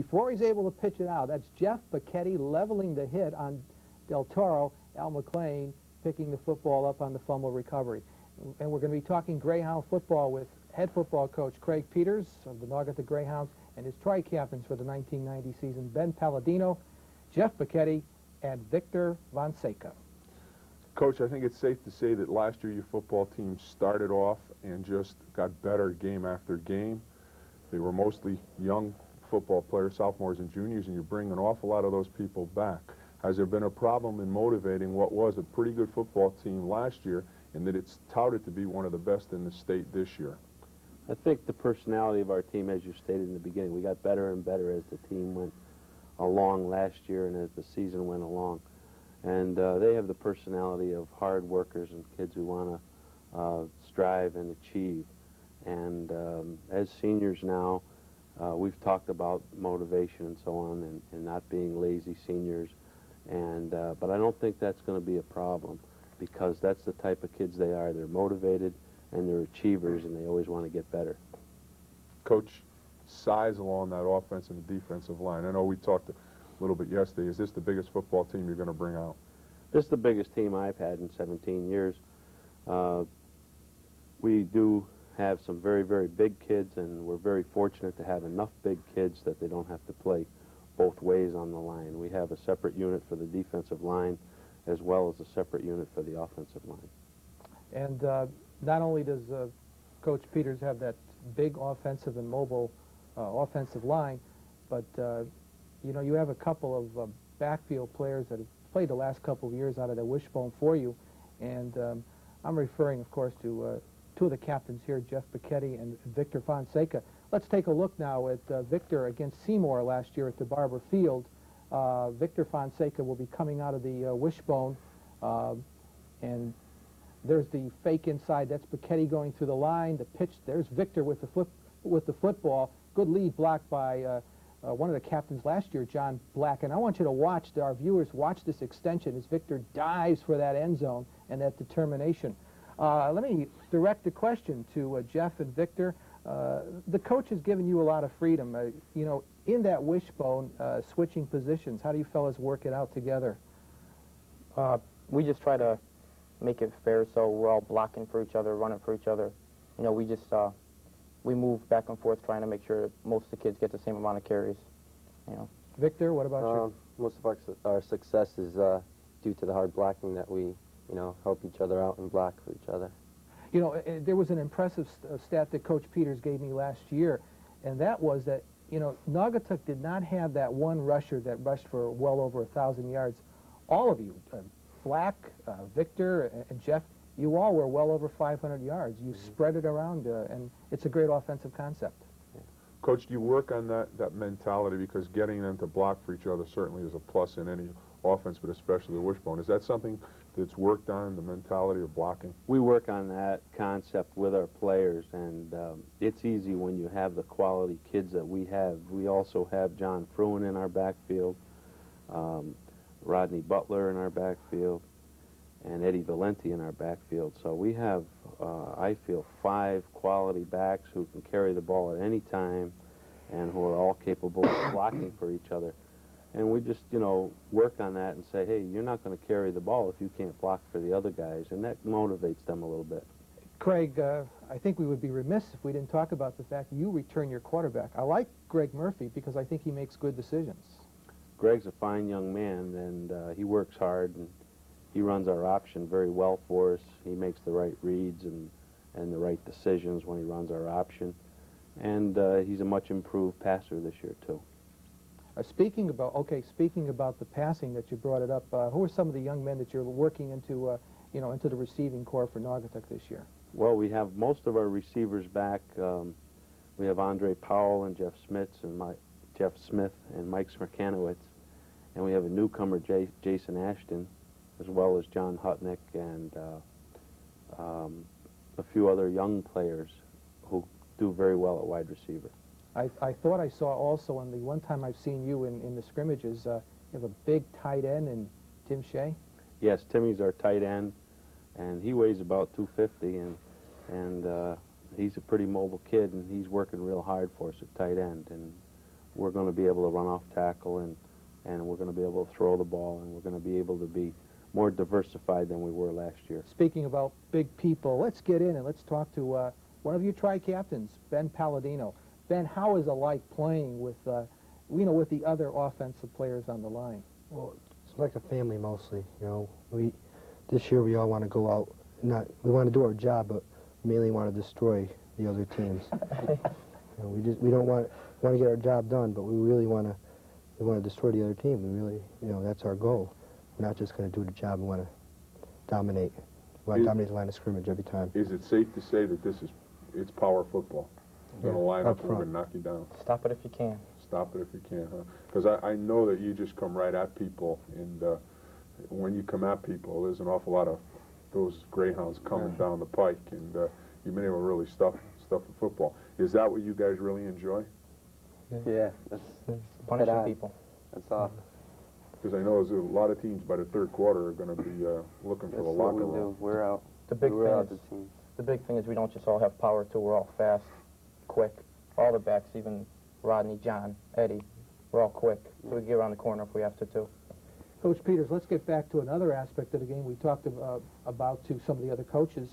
Before he's able to pitch it out, that's Jeff Bacchetti leveling the hit on Del Toro. Al McLean picking the football up on the fumble recovery. And we're going to be talking Greyhound football with head football coach Craig Peters of the Naugatuck Greyhounds and his tri-captains for the 1990 season, Ben Palladino, Jeff Bacchetti, and Victor Fonseca. Coach, I think it's safe to say that last year your football team started off and just got better game after game. They were mostly young football players, sophomores and juniors, and you bring an awful lot of those people back. Has there been a problem in motivating what was a pretty good football team last year, and that it's touted to be one of the best in the state this year? I think the personality of our team, as you stated in the beginning, we got better and better as the team went along last year and as the season went along. And they have the personality of hard workers and kids who want to strive and achieve. And as seniors now, we've talked about motivation and so on, and not being lazy seniors. And but I don't think that's going to be a problem, because that's the type of kids they are. They're motivated and they're achievers, and they always want to get better. Coach, size along that offensive and defensive line. I know we talked a little bit yesterday. Is this the biggest football team you're going to bring out? This is the biggest team I've had in 17 years. We do have some very, very big kids, and we're very fortunate to have enough big kids that they don't have to play both ways on the line. We have a separate unit for the defensive line as well as a separate unit for the offensive line. And not only does Coach Peters have that big offensive and mobile offensive line, but you know, you have a couple of backfield players that have played the last couple of years out of the wishbone for you. And I'm referring, of course, to two of the captains here, Jeff Bacchetti and Victor Fonseca. Let's take a look now at Victor against Seymour last year at the Barber Field. Victor Fonseca will be coming out of the wishbone, and there's the fake inside. That's Bacchetti going through the line. The pitch, there's Victor with the football. Good lead blocked by one of the captains last year, John Black. And I want you to watch, our viewers, watch this extension as Victor dives for that end zone and that determination. Let me direct the question to Jeff and Victor. The coach has given you a lot of freedom. You know, in that wishbone, switching positions, how do you fellas work it out together? We just try to make it fair, so we're all blocking for each other, running for each other. You know, we just we move back and forth trying to make sure most of the kids get the same amount of carries. You know. Victor, what about you? Most of our success is due to the hard blocking that we, you know, help each other out and block for each other. You know, there was an impressive stat that Coach Peters gave me last year, and that was that, you know, Naugatuck did not have that one rusher that rushed for well over 1,000 yards. All of you, Black, Victor, and Jeff, you all were well over 500 yards. You spread it around, and it's a great offensive concept. Coach, do you work on that mentality, because getting them to block for each other certainly is a plus in any offense, but especially the wishbone? Is that something that's worked on, the mentality of blocking? We work on that concept with our players, and it's easy when you have the quality kids that we have. We also have John Fruin in our backfield, Rodney Butler in our backfield, and Eddie Valenti in our backfield. So we have, I feel, 5 quality backs who can carry the ball at any time and who are all capable of blocking for each other. And we just, you know, work on that and say, hey, you're not going to carry the ball if you can't block for the other guys, and that motivates them a little bit. Craig, I think we would be remiss if we didn't talk about the fact you return your quarterback. I like Greg Murphy because I think he makes good decisions. Greg's a fine young man, and he works hard, and he runs our option very well for us. He makes the right reads and the right decisions when he runs our option, and he's a much improved passer this year too. Speaking about the passing that you brought it up, who are some of the young men that you're working into, you know, into the receiving corps for Naugatuck this year? Well, we have most of our receivers back. We have Andre Powell and Jeff Smith and Mike Smirkanowicz, and we have a newcomer, Jason Ashton, as well as John Hutnick and a few other young players who do very well at wide receiver. I thought I saw also, in the one time I've seen you in the scrimmages, you have a big tight end in Tim Shea. Yes, Timmy's our tight end, and he weighs about 250, and he's a pretty mobile kid, and he's working real hard for us at tight end. And we're going to be able to run off tackle, and we're going to be able to throw the ball, and we're going to be able to be more diversified than we were last year. Speaking about big people, let's get in and let's talk to one of you tri-captains, Ben Palladino. Ben, how is it like playing with, with the other offensive players on the line? Well, it's like a family mostly. This year we all want to go out. We want to do our job, but mainly want to destroy the other teams. We don't want to get our job done, but we really want to destroy the other team. We really, that's our goal. We're not just going to do the job. We want to dominate. We want to dominate the line of scrimmage every time. Is it safe to say that it's power football? We're going to line up and we're going to knock you down. Stop it if you can. Stop it if you can, huh? Because I know that you just come right at people, and when you come at people, there's an awful lot of those greyhounds coming down the pike, and you've been able to really stuff the football. Is that what you guys really enjoy? Yeah, that's Punishing people. That's all. Because I know there's a lot of teams by the third quarter are going to be looking for the locker room. We're out. The big we're thing out is, the team. the big thing is we don't just all have power too. We're all fast, quick. All the backs, even Rodney, John, Eddie, we're all quick. So we can get around the corner if we have to too. Coach Peters, let's get back to another aspect of the game we talked about to some of the other coaches,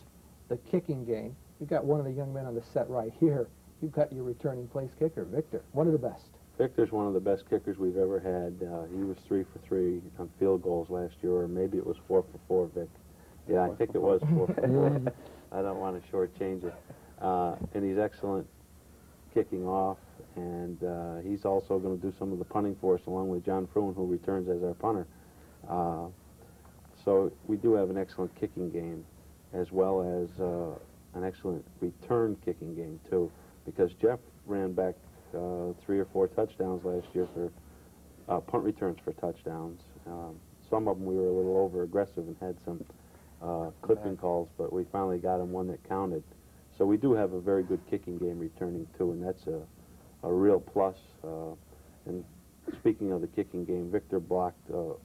the kicking game. You've got one of the young men on the set right here. You've got your returning place kicker, Victor, one of the best. Victor's one of the best kickers we've ever had. He was 3 for 3 on field goals last year, or maybe it was 4 for 4, Vic. Yeah, I think it was 4 for 4. I don't want to shortchange it. And he's excellent kicking off, and he's also going to do some of the punting for us along with John Fruin, who returns as our punter. So we do have an excellent kicking game, as well as an excellent return kicking game, too, because Jeff ran back 3 or 4 touchdowns last year for punt returns for touchdowns. Some of them we were a little over-aggressive and had some clipping calls, but we finally got him one that counted. So we do have a very good kicking game returning, too, and that's a real plus. And speaking of the kicking game, Victor blocked a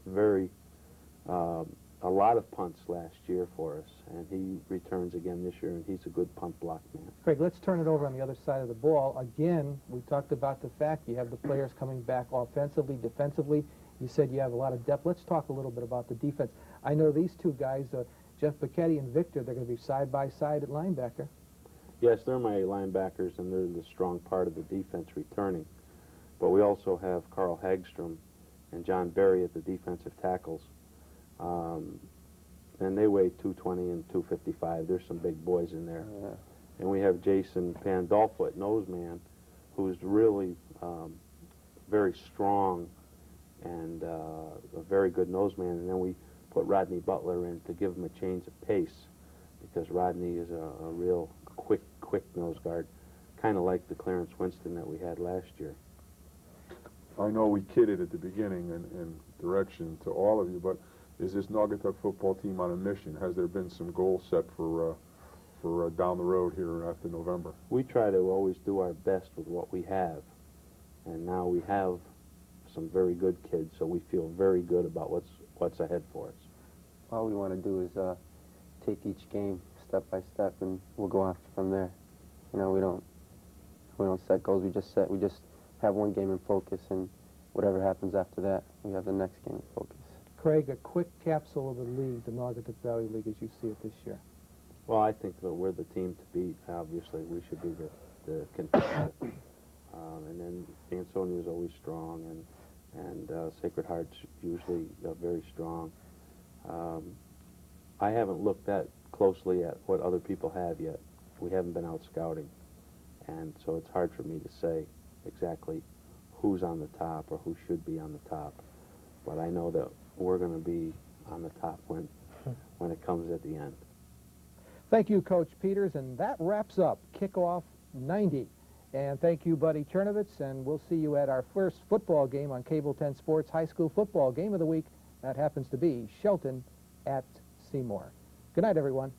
lot of punts last year for us, and he returns again this year, and he's a good punt block man. Craig, let's turn it over on the other side of the ball. Again, we talked about the fact you have the players coming back offensively, defensively. You said you have a lot of depth. Let's talk a little bit about the defense. I know these two guys, Jeff Bacchetti and Victor, they're going to be side by side at linebacker. Yes, they're my linebackers, and they're the strong part of the defense returning. But we also have Carl Hagstrom and John Berry at the defensive tackles. And they weigh 220 and 255. There's some big boys in there. Yeah. And we have Jason Pandolfo at nose man, who's really very strong and a very good nose man. And then we put Rodney Butler in to give him a change of pace, because Rodney is a real quick nose guard, kind of like the Clarence Winston that we had last year. I know we kidded at the beginning and direction to all of you, but is this Naugatuck football team on a mission? Has there been some goals set for down the road here after November? We try to always do our best with what we have, and now we have some very good kids, so we feel very good about what's ahead for us. All we want to do is take each game step by step, and we'll go after from there. We don't set goals. We just have one game in focus, and whatever happens after that, we have the next game in focus. Craig, a quick capsule of the league, the Naugatuck Valley League, as you see it this year. Well, I think that we're the team to beat. Obviously, we should be the contender. And then Ansonia is always strong, and Sacred Heart's usually very strong. I haven't looked that closely at what other people have yet. We haven't been out scouting, and so it's hard for me to say exactly who's on the top or who should be on the top. But I know that we're going to be on the top when it comes at the end. Thank you, Coach Peters, and that wraps up Kickoff 90. And thank you, Buddy Chernovitz, and we'll see you at our first football game on Cable 10 Sports High School Football Game of the Week. That happens to be Shelton at Seymour. Good night, everyone.